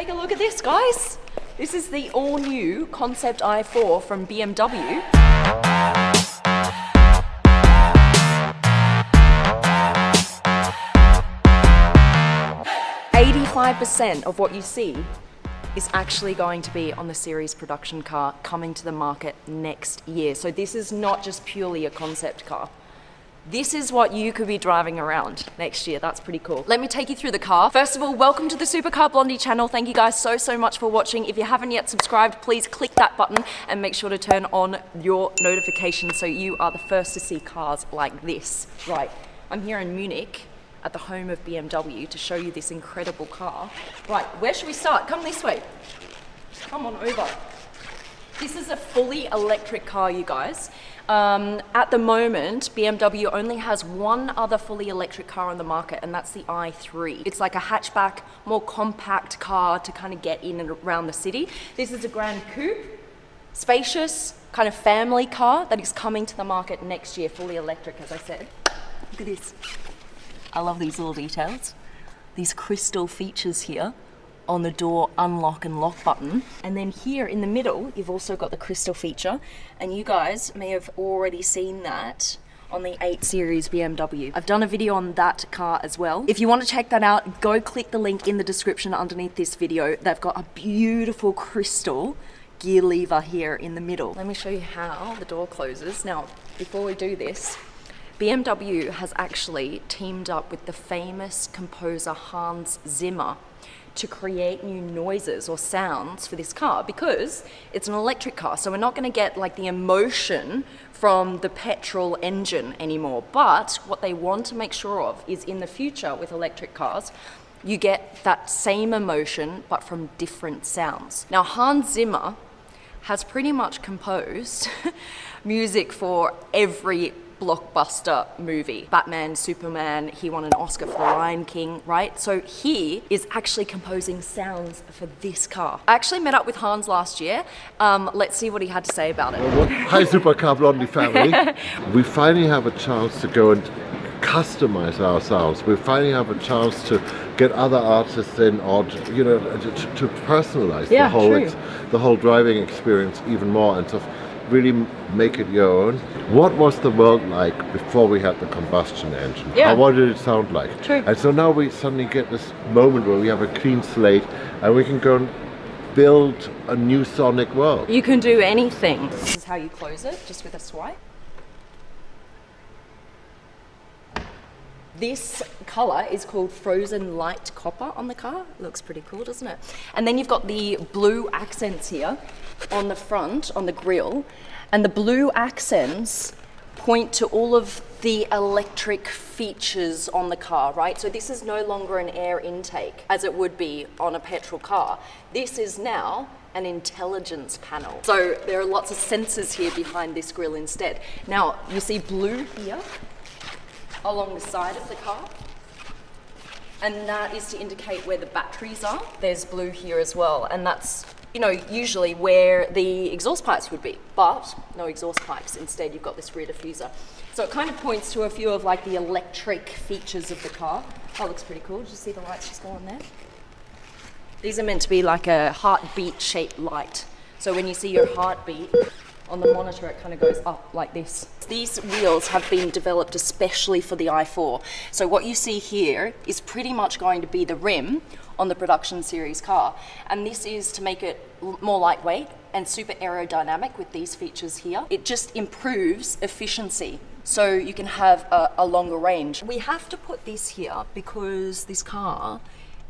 take a look at this, guys. This is the all-new Concept i4 from BMW. 85% of what you see is actually going to be on the series production car coming to the market next year. So this is not just purely a concept car. This is what you could be driving around next year. That's pretty cool. Let me take you through the car. First of all, welcome to the Supercar Blondie channel. Thank you guys so much for watching. If you haven't yet subscribed, please click that button and make sure to turn on your notifications so you are the first to see cars like this. Right, I'm here in Munich at the home of BMW to show you this incredible car. Right, where should we start? Come this way. Come on over. This is a fully electric car, you guys. At the moment, BMW only has one other fully electric car on the market, and that's the i3. It's like a hatchback, more compact car to kind of get in and around the city. This is a Grand Coupe, spacious, kind of family car that is coming to the market next year, fully electric, as I said. Look at this. I love these little details. These crystal features here on the door unlock and lock button. And then here in the middle, you've also got the crystal feature. And you guys may have already seen that on the 8 Series BMW. I've done a video on that car as well. If you want to check that out, go click the link in the description underneath this video. They've got a beautiful crystal gear lever here in the middle. Let me show you how the door closes. Now, before we do this, BMW has actually teamed up with the famous composer Hans Zimmer to create new noises or sounds for this car because it's an electric car. So we're not going to get like the emotion from the petrol engine anymore. But what they want to make sure of is in the future with electric cars, you get that same emotion but from different sounds. Now Hans Zimmer has pretty much composed music for every blockbuster movie. Batman, Superman, he won an Oscar for Lion King, right? So he is actually composing sounds for this car. I actually met up with Hans last year. Let's see what he had to say about it. Hi Supercar Blondie family. We finally have a chance to go and customize our sounds. We finally have a chance to get other artists in or to personalize the whole driving experience even more and to really make it your own. What was the world like before we had the combustion engine? Yeah. What did it sound like? True. And so now we suddenly get this moment where we have a clean slate and we can go and build a new sonic world. You can do anything. This is how you close it, just with a swipe. This color is called Frozen Light Copper on the car. Looks pretty cool, doesn't it? And then you've got the blue accents here on the front, on the grille. And the blue accents point to all of the electric features on the car, right? So this is no longer an air intake as it would be on a petrol car. This is now an intelligence panel. So there are lots of sensors here behind this grille instead. Now, you see blue here along the side of the car, and that is to indicate where the batteries are. There's blue here as well, and that's, you know, usually where the exhaust pipes would be, but no exhaust pipes. Instead, you've got this rear diffuser. So it kind of points to a few of like the electric features of the car. That looks pretty cool. Did you see the lights just go on there? These are meant to be like a heartbeat shaped light. So when you see your heartbeat on the monitor, it kind of goes up like this. These wheels have been developed especially for the i4. So what you see here is pretty much going to be the rim on the production series car. And this is to make it more lightweight and super aerodynamic with these features here. It just improves efficiency, so you can have a longer range. We have to put this here because this car,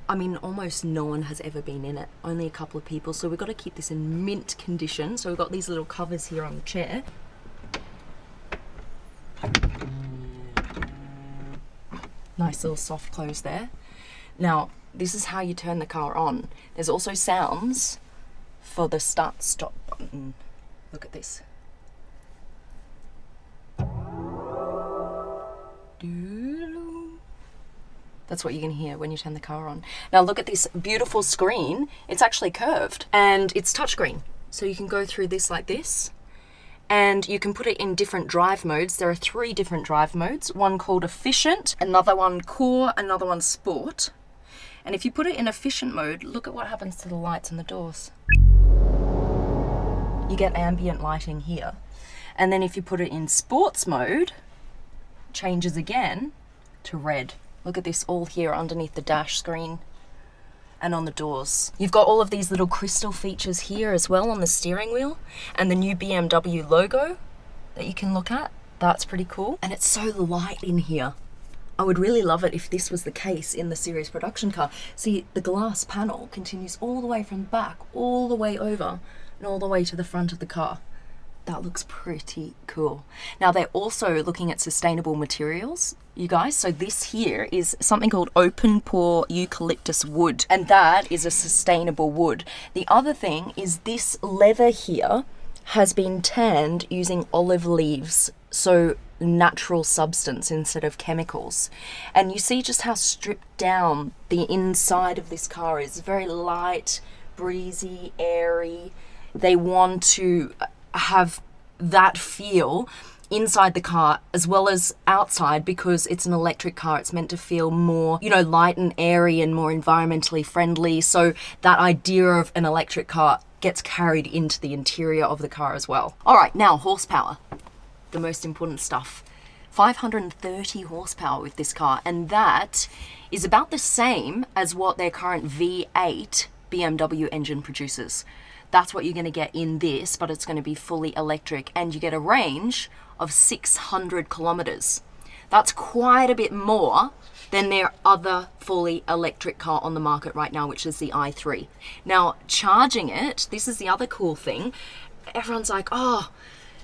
I mean, almost no one has ever been in it. Only a couple of people. So we've got to keep this in mint condition. So we've got these little covers here on the chair. Nice little soft close there. Now, this is how you turn the car on. There's also sounds for the start stop button. Look at this. That's what you can hear when you turn the car on. Now look at this beautiful screen. It's actually curved and it's touchscreen. So you can go through this like this, and you can put it in different drive modes. There are 3 different drive modes. One called efficient, another one core, another one sport. And if you put it in efficient mode, look at what happens to the lights and the doors. You get ambient lighting here. And then if you put it in sports mode, it changes again to red. Look at this all here underneath the dash screen and on the doors. You've got all of these little crystal features here as well on the steering wheel, and the new BMW logo that you can look at. That's pretty cool. And it's so light in here. I would really love it if this was the case in the series production car. See, the glass panel continues all the way from the back, all the way over, and all the way to the front of the car. That looks pretty cool. Now, they're also looking at sustainable materials, you guys. So this here is something called open pore eucalyptus wood, and that is a sustainable wood. The other thing is this leather here has been tanned using olive leaves, so natural substance instead of chemicals. And you see just how stripped down the inside of this car is. Very light, breezy, airy. They want to have that feel inside the car as well as outside, because it's an electric car. It's meant to feel more, you know, light and airy and more environmentally friendly. So that idea of an electric car gets carried into the interior of the car as well. All right, now horsepower, the most important stuff. 530 horsepower with this car, and that is about the same as what their current V8 BMW engine produces. That's what you're going to get in this, but it's going to be fully electric, and you get a range of 600 kilometers. That's quite a bit more than their other fully electric car on the market right now, which is the i3. Now, charging it, this is the other cool thing. Everyone's like, oh,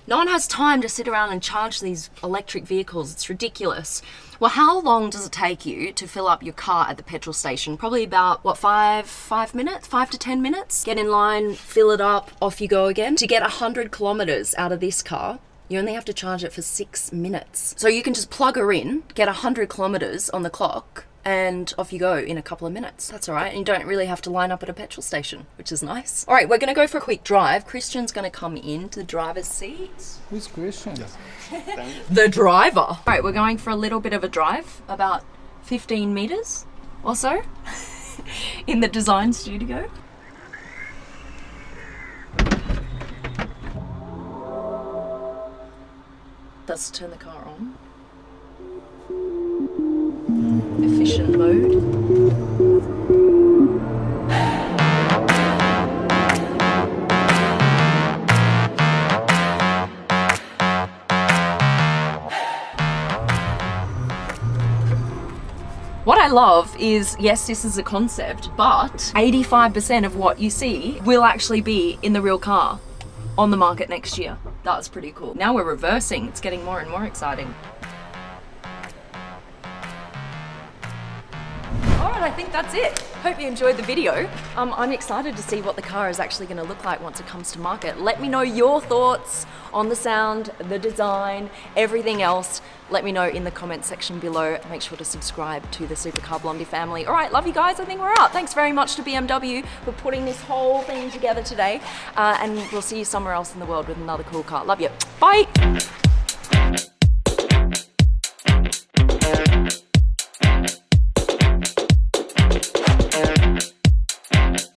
no one has time to sit around and charge these electric vehicles. It's ridiculous. Well, how long does it take you to fill up your car at the petrol station? Probably about, what, 5 minutes? 5 to 10 minutes? Get in line, fill it up, off you go again. To get 100 kilometers out of this car, you only have to charge it for 6 minutes. So you can just plug her in, get 100 kilometers on the clock, and off you go in a couple of minutes. That's all right. And you don't really have to line up at a petrol station, which is nice. All right, we're going to go for a quick drive. Christian's going to come into the driver's seat. Who's Christian? Yes. The driver. All right, we're going for a little bit of a drive, about 15 meters or so in the design studio. Let's turn the car on. Efficient mode. What I love is, yes, this is a concept, but 85% of what you see will actually be in the real car on the market next year. That's pretty cool. Now we're reversing. It's getting more and more exciting. Alright, I think that's it. Hope you enjoyed the video. I'm excited to see what the car is actually going to look like once it comes to market. Let me know your thoughts on the sound, the design, everything else. Let me know in the comment section below. Make sure to subscribe to the Supercar Blondie family. Alright, love you guys. I think we're out. Thanks very much to BMW for putting this whole thing together today. And we'll see you somewhere else in the world with another cool car. Love you. Bye!